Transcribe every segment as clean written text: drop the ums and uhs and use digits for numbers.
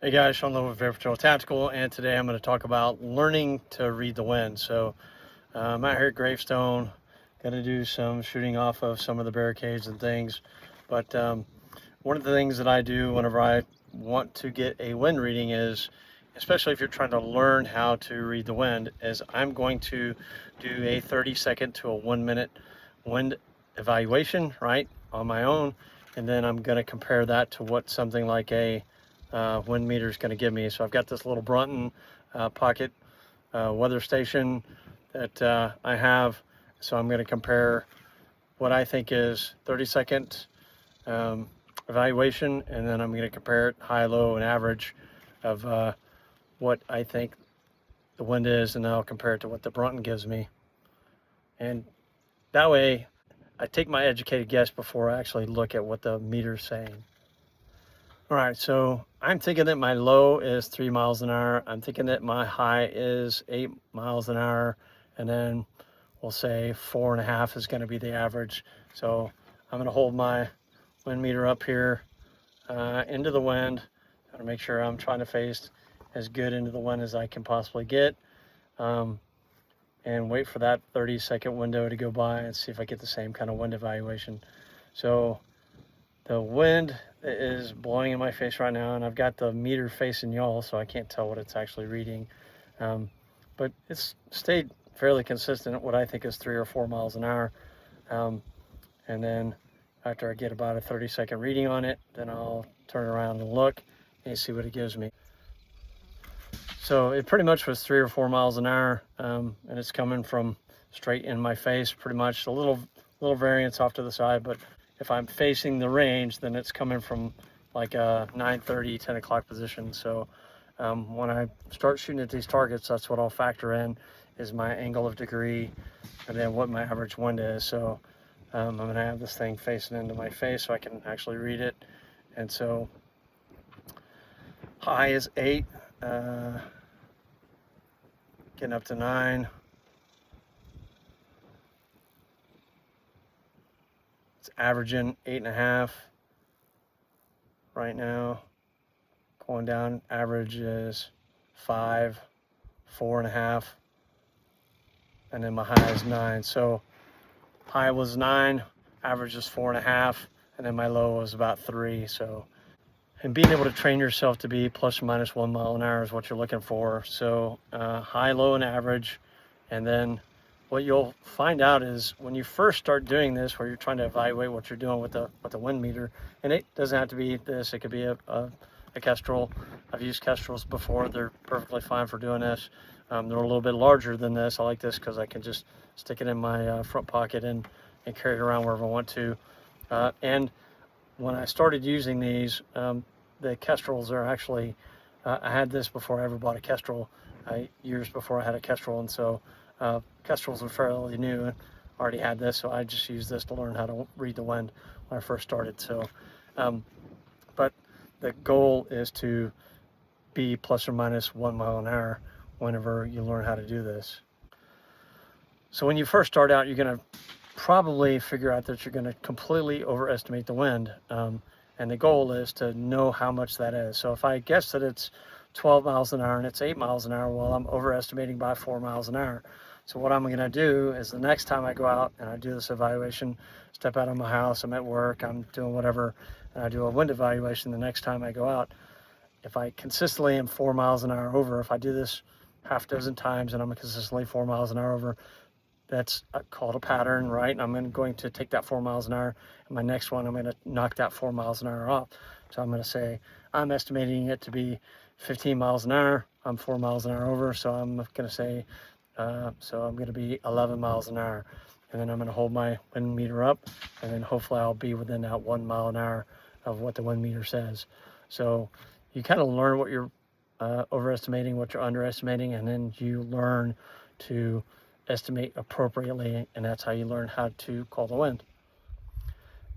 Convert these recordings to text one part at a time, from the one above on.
Hey guys, Sean Lowe with Air Patrol Tactical, and today I'm going to talk about learning to read the wind. So I'm out here at Gravestone, going to do some shooting off of some of the barricades and things. But one of the things that I do whenever I want to get a wind reading is, especially if you're trying to learn how to read the wind, is I'm going to do a 30-second to a 1-minute wind evaluation, right, on my own. And then I'm going to compare that to what something like a wind meter is going to give me. So I've got this little Brunton pocket weather station that I have. So I'm going to compare what I think is 30-second evaluation, and then I'm going to compare it high, low, and average of what I think the wind is, and then I'll compare it to what the Brunton gives me. And that way, I take my educated guess before I actually look at what the meter's saying. All right, so I'm thinking that my low is 3 miles an hour. I'm thinking that my high is 8 miles an hour. And then we'll say 4.5 is going to be the average. So I'm going to hold my wind meter up here into the wind. I'm going to make sure I'm trying to face as good into the wind as I can possibly get. And wait for that 30-second window to go by and see if I get the same kind of wind evaluation. So the wind is blowing in my face right now, and I've got the meter facing y'all, so I can't tell what it's actually reading. But it's stayed fairly consistent at what I think is 3 or 4 miles an hour. And then after I get about a 30-second reading on it, then I'll turn around and look and see what it gives me. So it pretty much was 3 or 4 miles an hour, and it's coming from straight in my face, pretty much. A little variance off to the side, but if I'm facing the range, then it's coming from like a 9:30, 10 o'clock position. So when I start shooting at these targets, that's what I'll factor in, is my angle of degree and then what my average wind is. So I'm going to have this thing facing into my face so I can actually read it. And so high is 8, getting up to 9. It's averaging 8.5 right now. Going down, average is 5, 4.5, and then my high is 9. So high was 9, average is 4.5, and then my low was about 3. So, and being able to train yourself to be plus or minus 1 mile an hour is what you're looking for. So high, low, and average. And then what you'll find out is when you first start doing this, where you're trying to evaluate what you're doing with the wind meter, and it doesn't have to be this, it could be a Kestrel. I've used Kestrels before. They're perfectly fine for doing this. They're a little bit larger than this. I like this because I can just stick it in my front pocket and carry it around wherever I want to. And when I started using these, the Kestrels are actually, I had this before I ever bought a Kestrel, years before I had a Kestrel, and so Kestrels are fairly new. I already had this, so I just used this to learn how to read the wind when I first started. So, but the goal is to be plus or minus 1 mile an hour whenever you learn how to do this. So when you first start out, you're going to probably figure out that you're going to completely overestimate the wind. And the goal is to know how much that is. So if I guess that it's 12 miles an hour and it's 8 miles an hour, well, I'm overestimating by 4 miles an hour. So what I'm going to do is the next time I go out and I do this evaluation, step out of my house, I'm at work, I'm doing whatever, and I do a wind evaluation the next time I go out. If I consistently am 4 miles an hour over, if I do this half a dozen times and I'm consistently 4 miles an hour over, that's called a pattern, right? And I'm going to take that 4 miles an hour, and my next one, I'm going to knock that 4 miles an hour off. So I'm going to say, I'm estimating it to be 15 miles an hour. I'm 4 miles an hour over, so I'm going to say, so I'm going to be 11 miles an hour. And then I'm going to hold my wind meter up, and then hopefully I'll be within that 1 mile an hour of what the wind meter says. So you kind of learn what you're overestimating, what you're underestimating, and then you learn to estimate appropriately, and that's how you learn how to call the wind.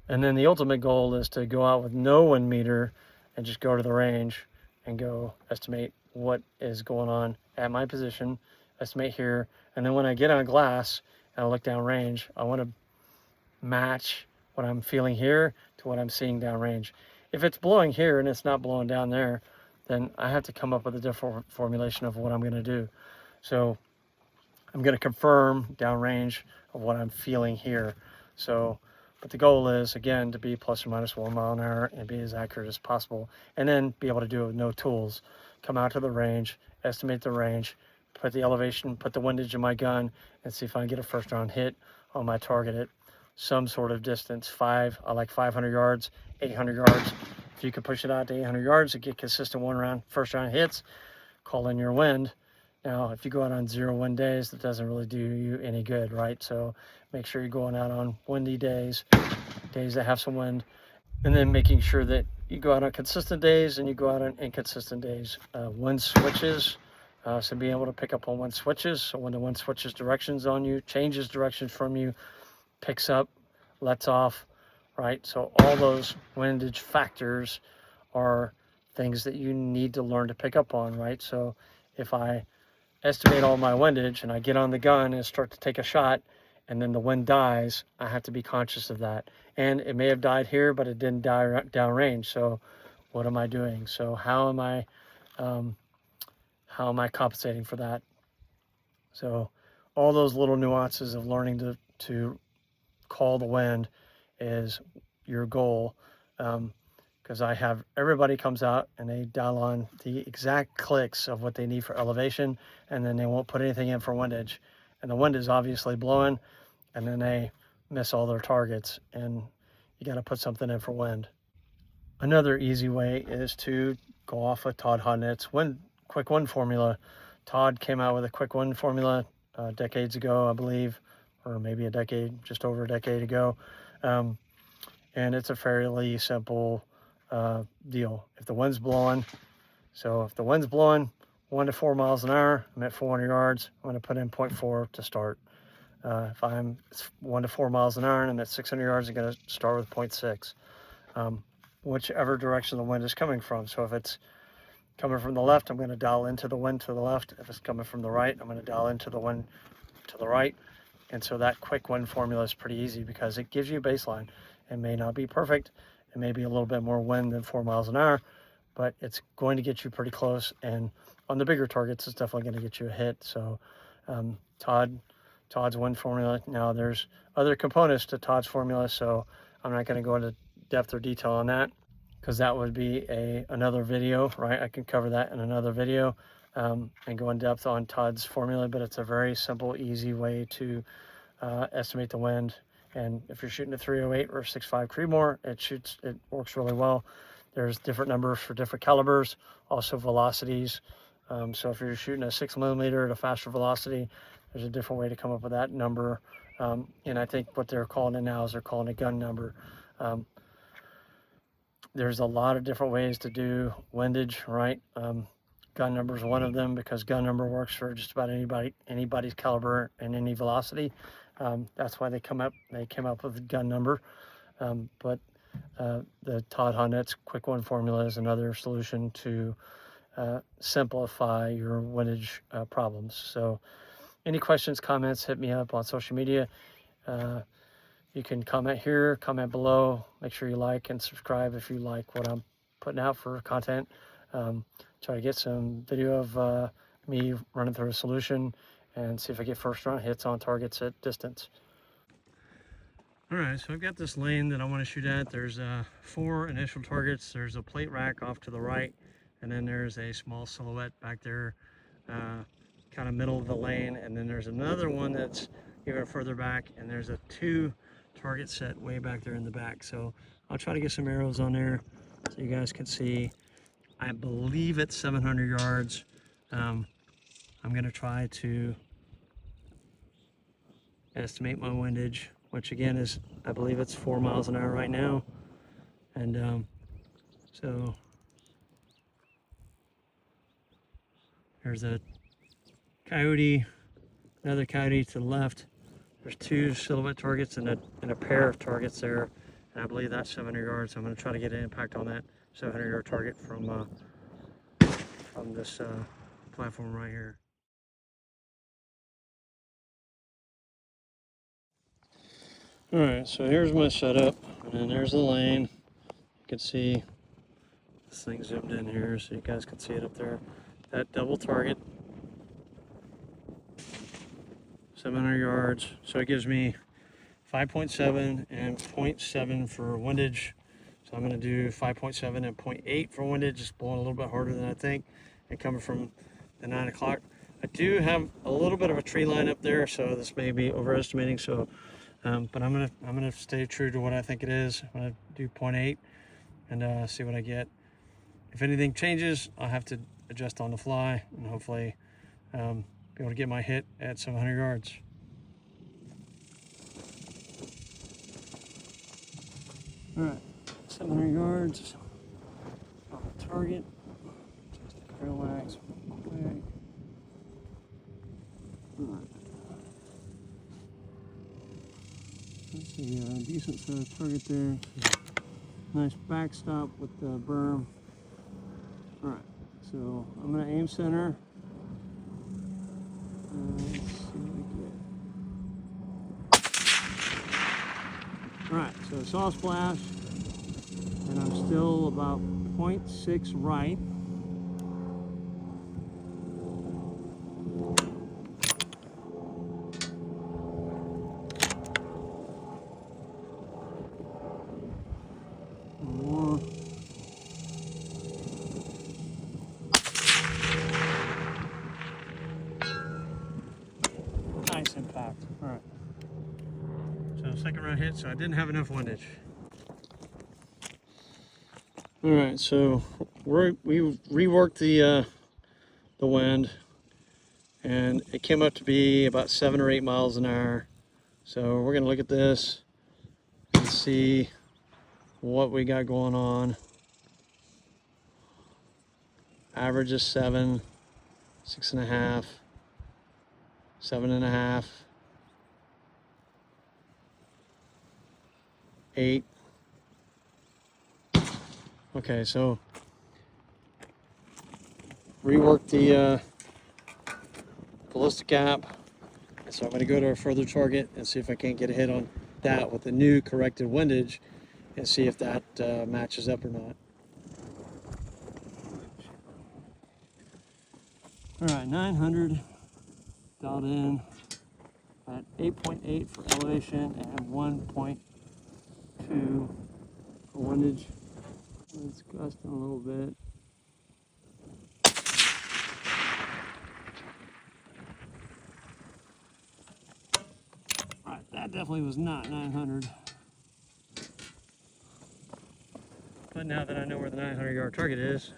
And then the ultimate goal is to go out with no wind meter and just go to the range and go estimate what is going on at my position, estimate here, and then when I get on glass and I look down range, I want to match what I'm feeling here to what I'm seeing down range. If it's blowing here and it's not blowing down there, then I have to come up with a different formulation of what I'm going to do. So I'm going to confirm downrange of what I'm feeling here. So, but the goal is, again, to be plus or minus 1 mile an hour and be as accurate as possible, and then be able to do it with no tools. Come out to the range, estimate the range, put the elevation, put the windage in my gun, and see if I can get a first round hit on my target at some sort of distance. I like 500 yards, 800 yards. If you could push it out to 800 yards and get consistent first round hits, call in your wind. Now, if you go out on 0 wind days, that doesn't really do you any good, right? So make sure you're going out on windy days, days that have some wind, and then making sure that you go out on consistent days and you go out on inconsistent days. Wind switches, so being able to pick up on wind switches. So when the wind switches directions on you, changes directions from you, picks up, lets off, right? So all those windage factors are things that you need to learn to pick up on, right? So if I estimate all my windage and I get on the gun and start to take a shot and then the wind dies, I have to be conscious of that. And it may have died here, but it didn't die downrange. So what am I doing? So how am I compensating for that? So all those little nuances of learning to call the wind is your goal. Because I have everybody comes out and they dial on the exact clicks of what they need for elevation, and then they won't put anything in for windage. And the wind is obviously blowing, and then they miss all their targets, and you got to put something in for wind. Another easy way is to go off of Todd Hodnett's quick wind formula. Todd came out with a quick wind formula decades ago, I believe, or maybe just over a decade ago. And it's a fairly simple deal. If the wind's blowing, 1 to 4 miles an hour, I'm at 400 yards, I'm going to put in 0.4 to start. If it's 1 to 4 miles an hour and I'm at 600 yards, I'm going to start with 0.6. Whichever direction the wind is coming from. So if it's coming from the left, I'm going to dial into the wind to the left. If it's coming from the right, I'm going to dial into the wind to the right. And so that quick wind formula is pretty easy because it gives you a baseline. It may not be perfect. It may be a little bit more wind than 4 miles an hour, but it's going to get you pretty close. And on the bigger targets, it's definitely going to get you a hit. So Todd's wind formula. Now there's other components to Todd's formula, so I'm not going to go into depth or detail on that because that would be another video, right? I can cover that in another video and go in depth on Todd's formula, but it's a very simple, easy way to estimate the wind. And if you're shooting a 308 or 6.5 Creedmoor, it works really well. There's different numbers for different calibers, also velocities. So if you're shooting a 6mm at a faster velocity, there's a different way to come up with that number. And I think what they're calling it now is they're calling it gun number. There's a lot of different ways to do windage, right? Gun number is one of them because gun number works for just about anybody's caliber and any velocity. That's why they came up with gun number. But the Todd Hodnett's quick wind formula is another solution to simplify your windage problems. So any questions, comments, hit me up on social media. You can comment here, comment below. Make sure you like and subscribe if you like what I'm putting out for content. Try to get some video of me running through a solution and see if I get first round hits on targets at distance. All right, so I've got this lane that I want to shoot at. There's 4 initial targets. There's a plate rack off to the right, and then there's a small silhouette back there, kind of middle of the lane. And then there's another one that's even further back, and there's a 2 target set way back there in the back. So I'll try to get some arrows on there so you guys can see. I believe it's 700 yards. I'm going to try to estimate my windage, which again is, I believe it's 4 miles an hour right now. And so there's a coyote, another coyote to the left. There's 2 silhouette targets and a pair of targets there. And I believe that's 700 yards. So I'm going to try to get an impact on that 700-yard target from this platform right here. All right, so here's my setup, and then there's the lane. You can see This thing zoomed in here so you guys can see it up there. That double target, 700 yards. So it gives me 5.7 and 0.7 for windage. So I'm going to do 5.7 and 0.8 for windage, just blowing a little bit harder than I think, and coming from the 9 o'clock. I do have a little bit of a tree line up there, so this may be overestimating. So, but I'm gonna stay true to what I think it is. I'm gonna do 0.8 and see what I get. If anything changes, I'll have to adjust on the fly and hopefully be able to get my hit at 700 yards. All right, 700 yards on the target. Just relax real quick. All right. That's a decent sized target there. Nice backstop with the berm. All right, so I'm gonna aim center. Let's see what we get. All right, so saw splash, and I'm still about 0.6 right. More. Nice impact. All right. So second round hit, so I didn't have enough windage. All right, so we reworked the wind, and it came up to be about 7 or 8 miles an hour. So we're gonna look at this and see what we got going on. Average is 7, 6.5, 7.5, 8. Okay, so rework the ballistic gap. And so I'm going to go to a further target and see if I can't get a hit on that with the new corrected windage and see if that matches up or not. All right, 900 dialed in at 8.8 for elevation and 1.2 for windage. It's gusting a little bit. All right, that definitely was not 900. But now that I know where the 900 yard target is,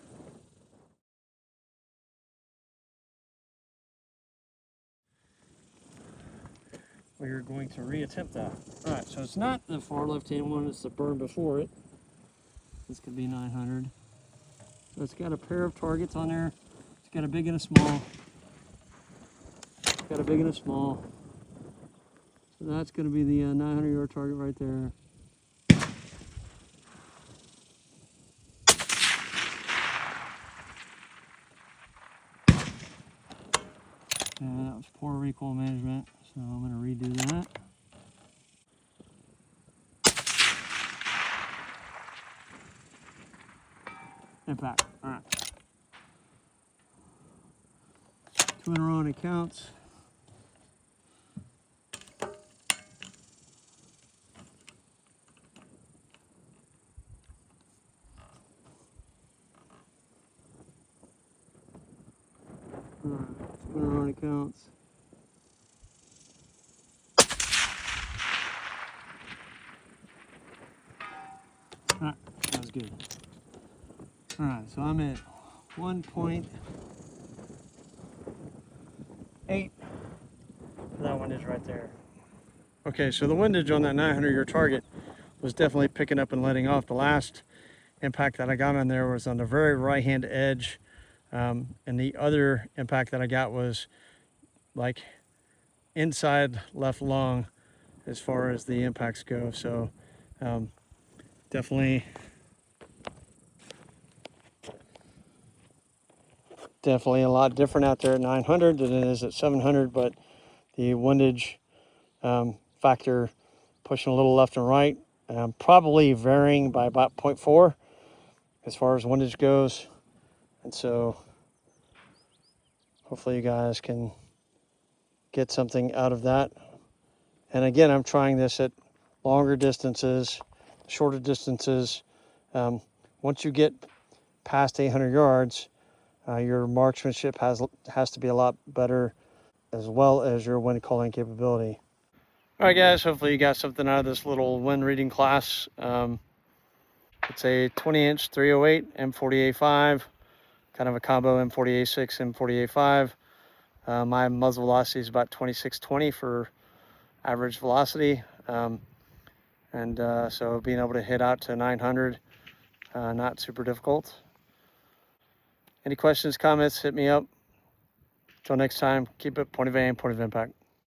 we're going to reattempt that. All right, so it's not the far left-hand one, it's the berm before it. This could be 900. So it's got a pair of targets on there. It's got a big and a small. It's got a big and a small. So that's going to be the 900 yard target right there. And that was poor recoil management, so I'm going to redo that. Impact. All right. 2 in a row and it counts. All right. 2 in a row and it counts. All right. That was good. All right. So I'm at 1.8. That windage right there. Okay, so the windage on that 900 yard target was definitely picking up and letting off. The last impact that I got on there was on the very right hand edge, and the other impact that I got was like inside left lung as far as the impacts go. So definitely a lot different out there at 900 than it is at 700, but the windage factor pushing a little left and right, probably varying by about 0.4. as far as windage goes. And so hopefully you guys can get something out of that. And again, I'm trying this at longer distances, shorter distances. Once you get past 800 yards, your marksmanship has to be a lot better, as well as your wind calling capability. All right, guys, hopefully you got something out of this little wind reading class. It's a 20-inch 308 M40A5, kind of a combo M40A6, M40A5. My muzzle velocity is about 2620 for average velocity. So being able to hit out to 900, not super difficult. Any questions, comments, hit me up. Until next time, keep it point of aim, point of impact.